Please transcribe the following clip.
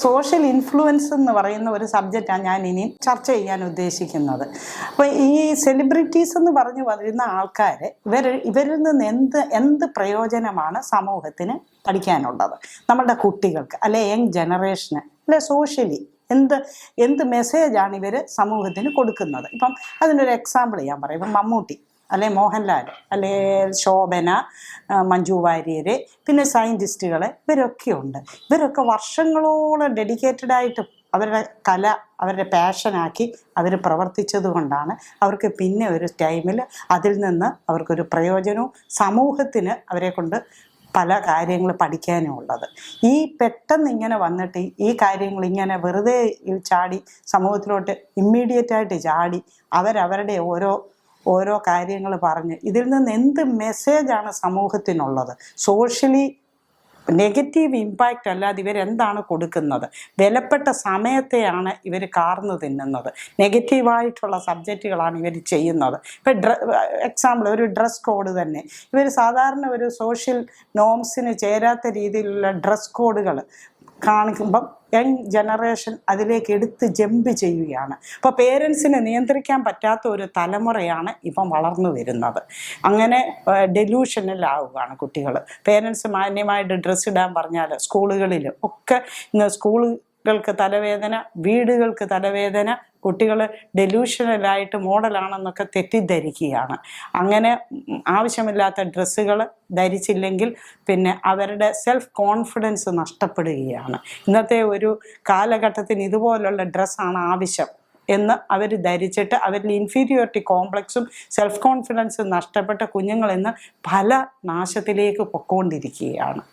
Social influence എന്ന് പറയുന്ന ഒരു സബ്ജക്റ്റാണ് ഞാൻ ഇനി ചർച്ച ചെയ്യാൻ ഉദ്ദേശിക്കുന്നത്. അപ്പോൾ ഈ സെലിബ്രിറ്റീസ് എന്ന് പറഞ്ഞു വരുന്ന ആൾക്കാർ ഇവരിൽ നിന്ന് എന്ത് പ്രയോജനമാണ് സമൂഹത്തിന് പഠിക്കാനുള്ളത്? നമ്മളുടെ കുട്ടികൾക്ക് അല്ലെ യങ് ജനറേഷന് അല്ലെ സോഷ്യലി എന്ത് മെസ്സേജാണ് ഇവർ സമൂഹത്തിന് കൊടുക്കുന്നത്? ഇപ്പം അതിനൊരു എക്സാമ്പിൾ ഞാൻ പറയാം. ഇപ്പം മമ്മൂട്ടി അല്ലെ മോഹൻലാൽ അല്ലെ ശോഭന, മഞ്ജു വാര്യർ, പിന്നെ സയൻറ്റിസ്റ്റുകൾ, ഇവരൊക്കെ വർഷങ്ങളോളം ഡെഡിക്കേറ്റഡായിട്ട് അവരുടെ കല അവരുടെ പാഷനാക്കി അവർ പ്രവർത്തിച്ചത് കൊണ്ടാണ് അവർക്ക് പിന്നെ ഒരു ടൈമിൽ അതിൽ നിന്ന് അവർക്കൊരു പ്രയോജനവും സമൂഹത്തിന് അവരെ കൊണ്ട് പല കാര്യങ്ങൾ പഠിക്കാനും ഉള്ളത്. ഈ പെട്ടെന്ന് ഇങ്ങനെ വന്നിട്ട് ഈ കാര്യങ്ങൾ ഇങ്ങനെ വെറുതെ ചാടി സമൂഹത്തിലോട്ട് ഇമ്മീഡിയറ്റായിട്ട് ചാടി അവരവരുടെ ഓരോ കാര്യങ്ങൾ പറഞ്ഞ് ഇതിൽ നിന്ന് എന്ത് മെസ്സേജാണ് സമൂഹത്തിനുള്ളത്? സോഷ്യലി നെഗറ്റീവ് ഇമ്പാക്റ്റ് അല്ലാതെ ഇവരെന്താണ് കൊടുക്കുന്നത്? വിലപ്പെട്ട സമയത്തെയാണ് ഇവർ കാർന്നു തിന്നുന്നത്. നെഗറ്റീവായിട്ടുള്ള സബ്ജക്റ്റുകളാണ് ഇവർ ചെയ്യുന്നത്. ഇപ്പം എക്സാമ്പിൾ ഒരു ഡ്രസ് കോഡ് തന്നെ. ഇവർ സാധാരണ ഒരു സോഷ്യൽ നോംസിന് ചേരാത്ത രീതിയിലുള്ള ഡ്രസ് കോഡുകൾ കാണിക്കുമ്പം യങ് ജനറേഷൻ അതിലേക്ക് എടുത്ത് ജമ്പ് ചെയ്യുകയാണ്. അപ്പോൾ പേരൻസിനെ നിയന്ത്രിക്കാൻ പറ്റാത്ത ഒരു തലമുറയാണ് ഇപ്പം വളർന്നു വരുന്നത്. അങ്ങനെ ഡെലൂഷനിലാവുകയാണ് കുട്ടികൾ. പേരൻസ് മാന്യമായിട്ട് ഡ്രസ്സ് ഇടാൻ പറഞ്ഞാൽ സ്കൂളുകളിൽ ഒക്കെ ഇന്ന് സ്കൂളുകൾക്ക് തലവേദന, വീടുകൾക്ക് തലവേദന, കുട്ടികൾ ഡെലൂഷണലായിട്ട് മോഡലാണെന്നൊക്കെ തെറ്റിദ്ധരിക്കുകയാണ്. അങ്ങനെ ആവശ്യമില്ലാത്ത ഡ്രസ്സുകൾ ധരിച്ചില്ലെങ്കിൽ പിന്നെ അവരുടെ സെൽഫ് കോൺഫിഡൻസ് നഷ്ടപ്പെടുകയാണ്. ഇന്നത്തെ ഒരു കാലഘട്ടത്തിന് ഇതുപോലുള്ള ഡ്രസ്സാണ് ആവശ്യം എന്ന് അവർ ധരിച്ചിട്ട് അവരിൽ ഇൻഫീരിയോറിറ്റി കോംപ്ലക്സും സെൽഫ് കോൺഫിഡൻസും നഷ്ടപ്പെട്ട കുഞ്ഞുങ്ങൾ ഇന്ന് പല നാശത്തിലേക്ക് പൊയ്ക്കൊണ്ടിരിക്കുകയാണ്.